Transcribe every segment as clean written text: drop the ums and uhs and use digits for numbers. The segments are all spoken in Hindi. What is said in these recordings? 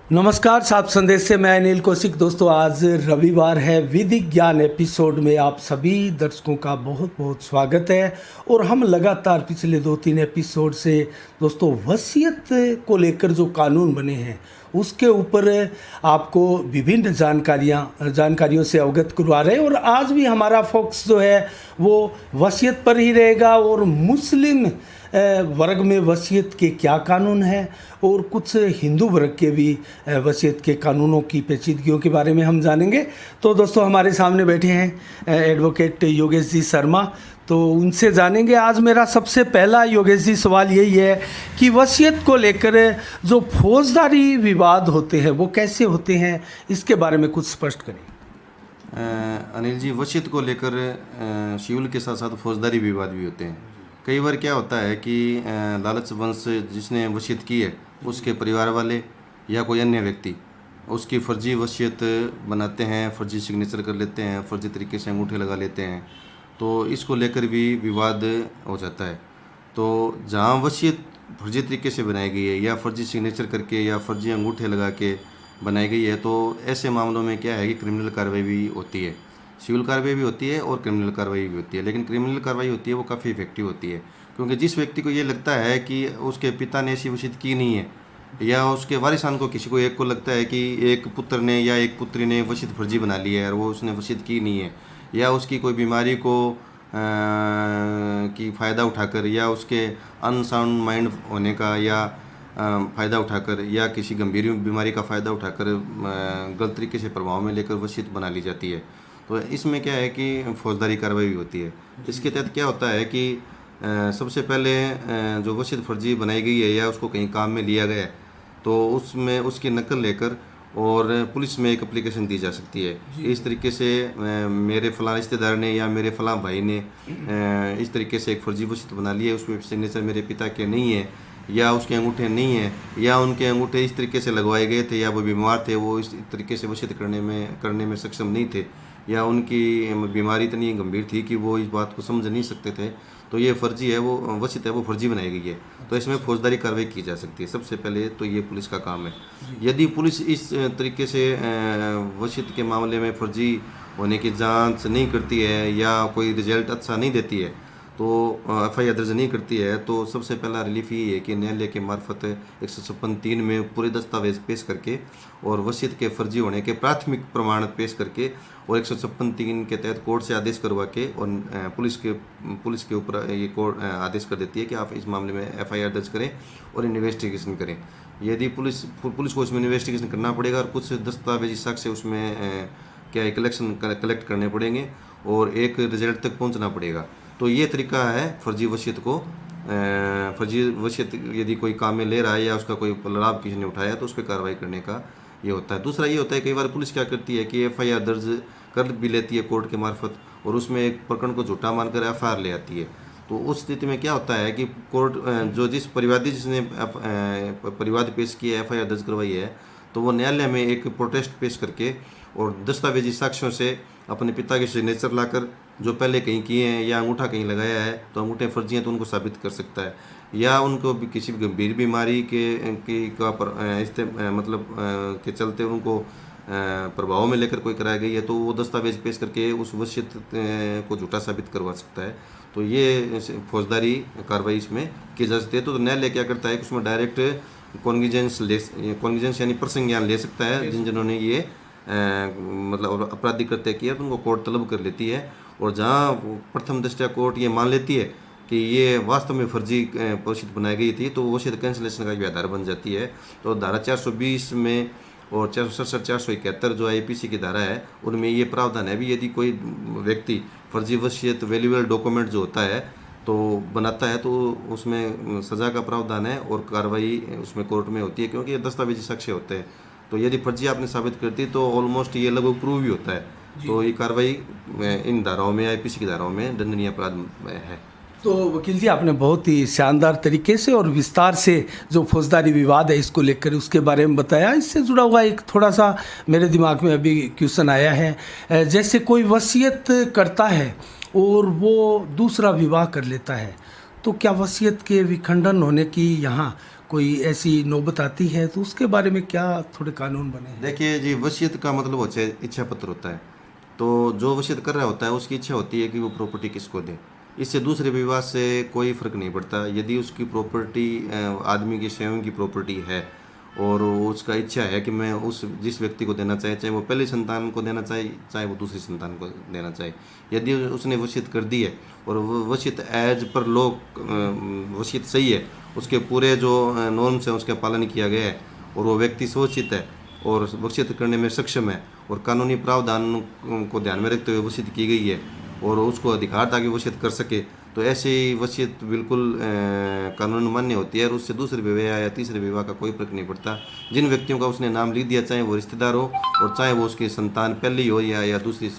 नमस्कार, सात संदेश से मैं अनिल कौशिक। दोस्तों, आज रविवार है। विधिक ज्ञान एपिसोड में आप सभी दर्शकों का बहुत बहुत स्वागत है। और हम लगातार पिछले 2-3 एपिसोड से दोस्तों वसीयत को लेकर जो कानून बने हैं उसके ऊपर आपको विभिन्न जानकारियों से अवगत करवा रहे हैं। और आज भी हमारा फोकस जो है वो वसीयत पर ही रहेगा। और मुस्लिम वर्ग में वसीयत के क्या कानून हैं और कुछ हिंदू वर्ग के भी वसीयत के कानूनों की पेचीदगियों के बारे में हम जानेंगे। तो दोस्तों, हमारे सामने बैठे हैं एडवोकेट योगेश जी शर्मा, तो उनसे जानेंगे। आज मेरा सबसे पहला योगेश जी सवाल यही है कि वसीयत को लेकर जो फौजदारी विवाद होते हैं वो कैसे होते हैं, इसके बारे में कुछ स्पष्ट करें। अनिल जी, वसीयत को लेकर सिविल के साथ साथ फौजदारी विवाद भी होते हैं। कई बार क्या होता है कि लालच वंश जिसने वसीयत की है उसके परिवार वाले या कोई अन्य व्यक्ति उसकी फर्जी वसीयत बनाते हैं, फर्जी सिग्नेचर कर लेते हैं, फर्जी तरीके से अंगूठे लगा लेते हैं। तो इसको लेकर भी विवाद हो जाता है। तो जहाँ वसीयत फर्जी तरीके से बनाई गई है या फर्जी सिग्नेचर करके या फर्जी अंगूठे लगा के बनाई गई है, तो ऐसे मामलों में क्या है कि क्रिमिनल कार्रवाई भी होती है। सिविल कार्रवाई भी होती है और क्रिमिनल कार्रवाई भी होती है। लेकिन क्रिमिनल कार्रवाई होती है वो काफ़ी इफेक्टिव होती है, क्योंकि जिस व्यक्ति को ये लगता है कि उसके पिता ने ऐसी वसीयत की नहीं है या उसके वारिसान को किसी को एक को लगता है कि एक पुत्र ने या एक पुत्री ने वसीयत फर्जी बना ली है और वो उसने वसीयत की नहीं है, या उसकी कोई बीमारी को की फ़ायदा उठाकर या उसके अनसाउंड माइंड होने का या फ़ायदा उठाकर या किसी गंभीर बीमारी का फ़ायदा उठाकर गलत तरीके से प्रभाव में लेकर वसीयत बना ली जाती है। तो इसमें क्या है कि फौजदारी कार्रवाई भी होती है। इसके तहत क्या होता है कि सबसे पहले जो वसीयत फर्जी बनाई गई है या उसको कहीं काम में लिया गया है तो उसमें उसकी नकल लेकर और पुलिस में एक एप्लीकेशन दी जा सकती है। इस तरीके से मेरे फ़लाँ रिश्तेदार ने या मेरे फ़लाँ भाई ने इस तरीके से एक फर्जी वसीयत बना ली है, उसमें सिग्नेचर मेरे पिता के नहीं है या उसके अंगूठे नहीं हैं या उनके अंगूठे इस तरीके से लगवाए गए थे या वो बीमार थे, वो इस तरीके से वसीयत करने में सक्षम नहीं थे या उनकी बीमारी इतनी गंभीर थी कि वो इस बात को समझ नहीं सकते थे, तो ये फर्जी है, वो वसीयत है वो फर्जी बनाई गई है। तो इसमें फौजदारी कार्रवाई की जा सकती है। सबसे पहले तो ये पुलिस का काम है। यदि पुलिस इस तरीके से वसीयत के मामले में फर्जी होने की जांच नहीं करती है या कोई रिजल्ट अच्छा नहीं देती है, तो एफआईआर दर्ज नहीं करती है, तो सबसे पहला रिलीफ ये है कि न्यायालय के मार्फत 156(3) में पूरे दस्तावेज पेश करके और वसीयत के फर्जी होने के प्राथमिक प्रमाण पेश करके और 156(3) के तहत कोर्ट से आदेश करवा के और पुलिस के ऊपर ये कोर्ट आदेश कर देती है कि आप इस मामले में एफआईआर दर्ज करें और इन्वेस्टिगेशन करें। यदि पुलिस को उसमें इन्वेस्टिगेशन करना पड़ेगा और कुछ दस्तावेजी साक्ष्य उसमें क्या कलेक्ट करने पड़ेंगे और एक रिजल्ट तक पहुंचना पड़ेगा। तो ये तरीका है फर्जी वसीयत यदि कोई काम में ले रहा है या उसका कोई लाभ किसी ने उठाया तो उस पर कार्रवाई करने का ये होता है। दूसरा ये होता है, कई बार पुलिस क्या करती है कि एफआईआर दर्ज कर भी लेती है कोर्ट के मार्फत और उसमें एक प्रकरण को झूठा मानकर एफआईआर ले आती है। तो उस स्थिति में क्या होता है कि कोर्ट जिसने परिवाद पेश किया है, एफआईआर दर्ज करवाई है, तो वो न्यायालय में एक प्रोटेस्ट पेश करके और दस्तावेजी साक्ष्यों से अपने पिता के सिग्नेचर लाकर जो पहले कहीं किए हैं या अंगूठा कहीं लगाया है तो अंगूठे फर्जी हैं तो उनको साबित कर सकता है, या उनको भी किसी गंभीर बीमारी के चलते उनको प्रभाव में लेकर कोई कराई गई है तो वो दस्तावेज पेश करके उस वसीयत को झूठा साबित करवा सकता है। तो ये फौजदारी कार्रवाई इसमें की जा सकती है। तो न्यायालय क्या करता है कि उसमें डायरेक्ट कॉन्गिजेंस यानी प्रसंज्ञान ले सकता है। जिन्होंने ये मतलब आपराधिक कृत्य किया तो उनको कोर्ट तलब कर लेती है, और जहाँ प्रथम दृष्टया कोर्ट ये मान लेती है कि ये वास्तव में फर्जी वसीयत बनाई गई थी तो वसीयत कैंसिलेशन का भी आधार बन जाती है। तो धारा 420 में और 467, 471 जो आईपीसी की धारा है उनमें ये प्रावधान है भी, यदि कोई व्यक्ति फर्जी वसीयत वैल्यूएबल डॉक्यूमेंट जो होता है तो बनाता है तो उसमें सज़ा का प्रावधान है और कार्रवाई उसमें कोर्ट में होती है, क्योंकि ये दस्तावेजी साक्ष्य होते हैं। तो यदि फर्जी आपने साबित करती तो ऑलमोस्ट ये लगभग प्रूव भी होता है। तो ये कार्रवाई इन धाराओं में, आईपीसी की धाराओं में दंडनीय अपराध है। तो वकील जी, आपने बहुत ही शानदार तरीके से और विस्तार से जो फौजदारी विवाद है इसको लेकर उसके बारे में बताया। इससे जुड़ा हुआ एक थोड़ा सा मेरे दिमाग में अभी क्वेश्चन आया है। जैसे कोई वसीयत करता है और वो दूसरा विवाह कर लेता है, तो क्या वसीयत के विखंडन होने की यहाँ कोई ऐसी नौबत आती है तो उसके बारे में क्या थोड़े कानून बने हैं? देखिए जी, वसीयत का मतलब होता है इच्छा पत्र होता है। तो जो वसीयत कर रहा होता है उसकी इच्छा होती है कि वो प्रॉपर्टी किसको दे। इससे दूसरे विवाह से कोई फ़र्क नहीं पड़ता। यदि उसकी प्रॉपर्टी आदमी की स्वयं की प्रॉपर्टी है और उसका इच्छा है कि मैं उस जिस व्यक्ति को देना चाहे, चाहे वो पहली संतान को देना चाहे, चाहे वो दूसरी संतान को देना चाहे, यदि उसने वसीयत कर दी है और वो वसीयत एज पर लॉ वसीयत सही है, उसके पूरे जो नॉर्म्स हैं उसका पालन किया गया है और वो व्यक्ति स्वचित है और वसीयत करने में सक्षम है और कानूनी प्रावधान को ध्यान में रखते हुए वसीयत की गई है और उसको अधिकार था कि वसीयत कर सके, तो ऐसी वसीयत बिल्कुल कानून मान्य होती है और उससे दूसरे विवाह या तीसरे विवाह का कोई फर्क नहीं पड़ता। जिन व्यक्तियों का उसने नाम लिख दिया, चाहे वो रिश्तेदार हो और चाहे वो उसकी संतान पहली हो या दूसरी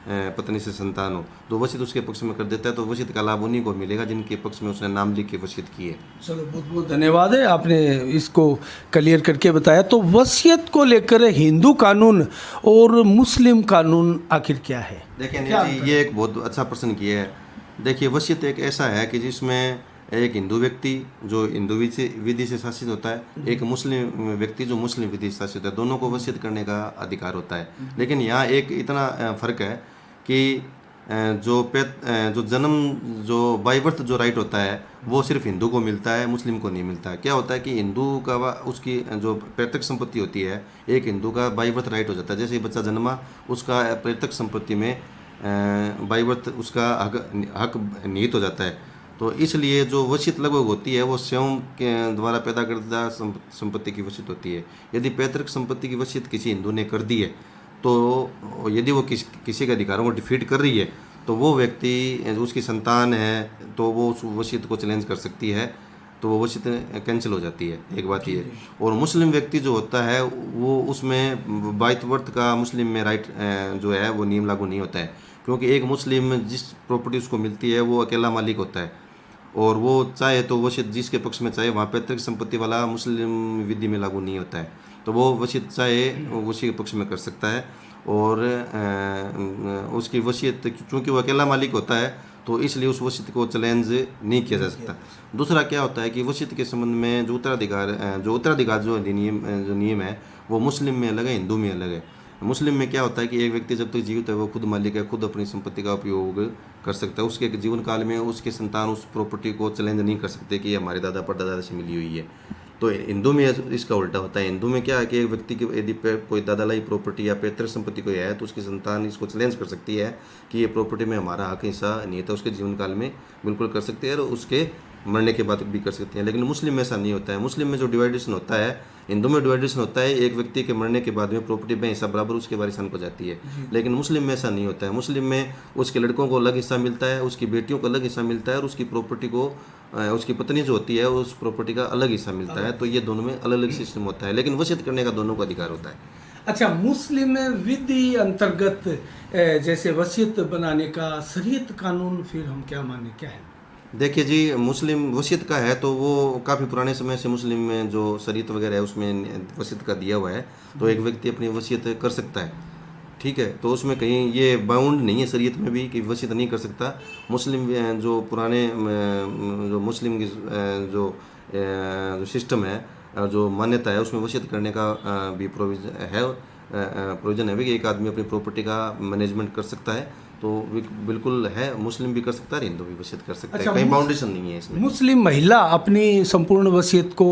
पत्नी से संतान हो, तो वसीयत उसके पक्ष में कर देता है, तो वसीयत का लाभ उन्हीं को मिलेगा जिनके पक्ष में उसने नाम लिख के वसीयत की है। चलो, बहुत बहुत धन्यवाद है, आपने इसको क्लियर करके बताया। तो वसीयत को लेकर हिंदू कानून और मुस्लिम कानून आखिर क्या है? देखिए जी, ये एक बहुत अच्छा प्रश्न किया है। देखिए, वसीयत एक ऐसा है कि जिसमें एक हिंदू व्यक्ति जो हिंदू विधि से शासित होता है, एक मुस्लिम व्यक्ति जो मुस्लिम विधि से शासित है, दोनों को वसीयत करने का अधिकार होता है। लेकिन यहाँ एक इतना फ़र्क है कि जो जन्म जो बाई बर्थ जो राइट होता है वो सिर्फ हिंदू को मिलता है, मुस्लिम को नहीं मिलता है। क्या होता है कि हिंदू का उसकी जो पैतृक संपत्ति होती है, एक हिंदू का बाई बर्थ राइट हो जाता है। जैसे ही बच्चा जन्मा, उसका पैतृक संपत्ति में बाई बर्थ उसका हक निहित हो जाता है। तो इसलिए जो वसीयत लगभग होती है वो स्वयं के द्वारा पैदा करदा संपत्ति की वसीयत होती है। यदि पैतृक संपत्ति की वसीयत किसी हिंदू ने कर दी है, तो यदि वो किसी के अधिकारों को डिफीट कर रही है, तो वो व्यक्ति उसकी संतान है तो वो उस वसीयत को चैलेंज कर सकती है, तो वो वसीयत कैंसिल हो जाती है। एक बात ये। और मुस्लिम व्यक्ति जो होता है वो उसमें बाई बर्थ का मुस्लिम में राइट जो है वो नियम लागू नहीं होता है, क्योंकि एक मुस्लिम जिस प्रॉपर्टी उसको मिलती है वो अकेला मालिक होता है और वो चाहे तो वसीयत जिसके पक्ष में चाहे, वहाँ पैतृक संपत्ति वाला मुस्लिम विधि में लागू नहीं होता है, तो वो वसीयत चाहे उसी के पक्ष में कर सकता है। और उसकी वसीयत चूँकि वो अकेला मालिक होता है तो इसलिए उस वसीयत को चैलेंज नहीं किया जा सकता। दूसरा क्या होता है कि वसीयत के संबंध में जो उत्तराधिकार जो नियम है वो मुस्लिम में अलग है, हिंदू में अलग है। मुस्लिम में क्या होता है कि एक व्यक्ति जब तक जीवित है वो खुद मालिक है, खुद अपनी संपत्ति का उपयोग कर सकता है। उसके जीवन काल में उसके संतान उस प्रॉपर्टी को चैलेंज नहीं कर सकते कि हमारे दादा परदादा से मिली हुई है। तो हिंदू में इसका उल्टा होता है। हिंदू में क्या है कि एक व्यक्ति की यदि कोई दादालाई प्रॉपर्टी या पैतृक संपत्ति कोई है तो उसकी संतान इसको चैलेंज कर सकती है कि ये प्रॉपर्टी में हमारा हक हिस्सा नहीं था। उसके जीवन काल में बिल्कुल कर सकती है और उसके मरने के बाद भी कर सकते हैं। लेकिन मुस्लिम में ऐसा नहीं होता है। मुस्लिम में जो डिवाइडेशन होता है, हिंदू में डिवाइडेशन होता है, एक व्यक्ति के मरने के बाद में प्रॉपर्टी में हिस्सा बराबर उसके वारिसान को जाती है। लेकिन मुस्लिम में ऐसा नहीं होता है। मुस्लिम में उसके लड़कों को अलग हिस्सा मिलता है, उसकी बेटियों को अलग हिस्सा मिलता है और उसकी प्रॉपर्टी को उसकी पत्नी जो होती है उस प्रॉपर्टी का अलग हिस्सा मिलता है। तो ये दोनों में अलग अलग सिस्टम होता है, लेकिन वसीयत करने का दोनों को अधिकार होता है। अच्छा, मुस्लिम विधि अंतर्गत जैसे वसीयत बनाने का शरीयत कानून फिर हम क्या माने, क्या है? देखिए जी, मुस्लिम वसीयत का है तो वो काफ़ी पुराने समय से मुस्लिम में जो शरीयत वगैरह है उसमें वसीयत का दिया हुआ है। तो एक व्यक्ति अपनी वसीयत कर सकता है, ठीक है। तो उसमें कहीं ये बाउंड नहीं है शरीयत में भी कि वसीयत नहीं कर सकता। मुस्लिम जो पुराने जो मुस्लिम की जो सिस्टम है, जो मान्यता है, उसमें वसीयत करने का भी प्रोविज़न है कि एक आदमी अपनी प्रॉपर्टी का मैनेजमेंट कर सकता है। तो बिल्कुल है, मुस्लिम भी कर सकता है, हिंदू भी वसीयत कर सकता है। कहीं बाउंडेशन नहीं है इसमें। मुस्लिम महिला अपनी संपूर्ण वसीयत को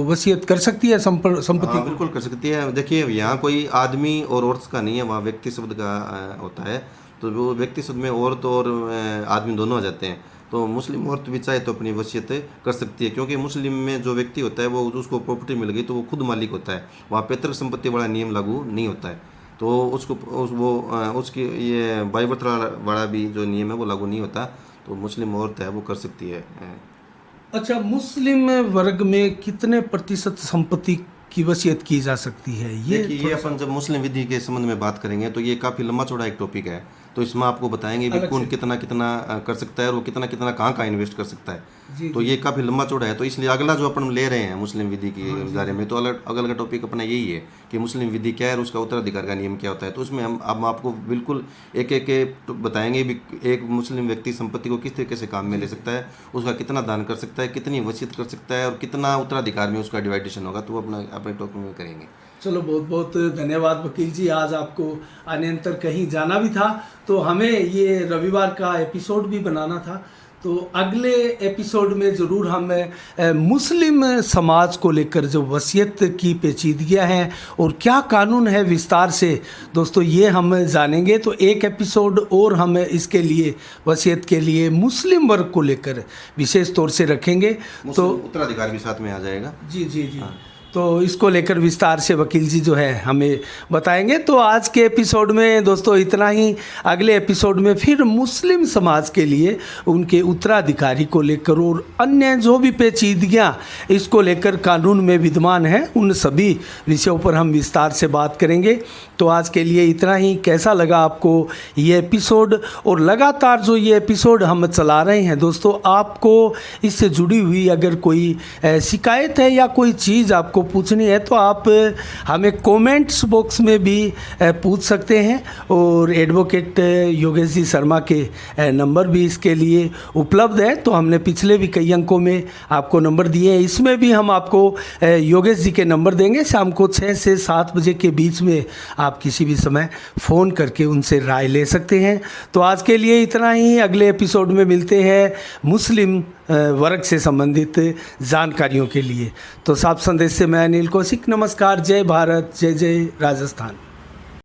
वसीयत कर सकती है संपत्ति? हाँ, बिल्कुल कर सकती है। देखिए, यहाँ कोई आदमी और औरत का नहीं है, वहाँ व्यक्ति शब्द का होता है। तो वो व्यक्ति शब्द में औरत और आदमी दोनों आ जाते हैं। तो मुस्लिम औरत भी चाहे तो अपनी वसीयत कर सकती है, क्योंकि मुस्लिम में जो व्यक्ति होता है वो उसको प्रॉपर्टी मिल गई तो वो खुद मालिक होता है। वहाँ पैतृक संपत्ति वाला नियम लागू नहीं होता है। तो उसकी ये बाई बर्थ वाला भी जो नियम है वो लागू नहीं होता। तो मुस्लिम औरत है वो कर सकती है। अच्छा, मुस्लिम वर्ग में कितने प्रतिशत संपत्ति की वसीयत की जा सकती है? ये अपन जब मुस्लिम विधि के संबंध में बात करेंगे तो ये काफ़ी लंबा चौड़ा एक टॉपिक है। तो इसमें आपको बताएंगे भी अलग कौन से। कितना कितना कर सकता है और वो कितना कितना कहाँ इन्वेस्ट कर सकता है। जी, तो ये काफ़ी लंबा चौड़ा है, तो इसलिए अगला जो अपन ले रहे हैं मुस्लिम विधि के बारे में, तो अगला टॉपिक अपना यही है कि मुस्लिम विधि क्या है और उसका उत्तराधिकार का नियम क्या होता है। तो उसमें हम अब आपको बिल्कुल एक एक तो बताएंगे भी एक मुस्लिम व्यक्ति संपत्ति को किस तरीके से काम में ले सकता है, उसका कितना दान कर सकता है, कितनी वसीयत कर सकता है और कितना उत्तराधिकार में उसका डिवाइडेशन होगा, तो वो अपना अपने टॉपिक में करेंगे। चलो, बहुत बहुत धन्यवाद वकील जी। आज आपको अनंतर कहीं जाना भी था, तो हमें ये रविवार का एपिसोड भी बनाना था। तो अगले एपिसोड में ज़रूर हम मुस्लिम समाज को लेकर जो वसीयत की पेचीदगियाँ हैं और क्या कानून है विस्तार से दोस्तों ये हम जानेंगे। तो एक एपिसोड और हम इसके लिए वसीयत के लिए मुस्लिम वर्ग को लेकर विशेष तौर से रखेंगे। तो उत्तराधिकार भी साथ में आ जाएगा। जी जी जी, तो इसको लेकर विस्तार से वकील जी जो है हमें बताएंगे। तो आज के एपिसोड में दोस्तों इतना ही। अगले एपिसोड में फिर मुस्लिम समाज के लिए उनके उत्तराधिकारी को लेकर और अन्य जो भी पेचीदगियाँ इसको लेकर कानून में विद्यमान हैं, उन सभी विषयों पर हम विस्तार से बात करेंगे। तो आज के लिए इतना ही। कैसा लगा आपको ये एपिसोड, और लगातार जो ये एपिसोड हम चला रहे हैं दोस्तों, आपको इससे जुड़ी हुई अगर कोई शिकायत है या कोई चीज़ आपको पूछनी है तो आप हमें कमेंट्स बॉक्स में भी पूछ सकते हैं। और एडवोकेट योगेश जी शर्मा के नंबर भी इसके लिए उपलब्ध है। तो हमने पिछले भी कई अंकों में आपको नंबर दिए हैं, इसमें भी हम आपको योगेश जी के नंबर देंगे। शाम को 6 से 7 बजे के बीच में आप किसी भी समय फ़ोन करके उनसे राय ले सकते हैं। तो आज के लिए इतना ही। अगले एपिसोड में मिलते हैं मुस्लिम वर्ग से संबंधित जानकारियों के लिए। तो साफ संदेश से मैं अनिल कौशिक, नमस्कार, जय भारत, जय जय राजस्थान।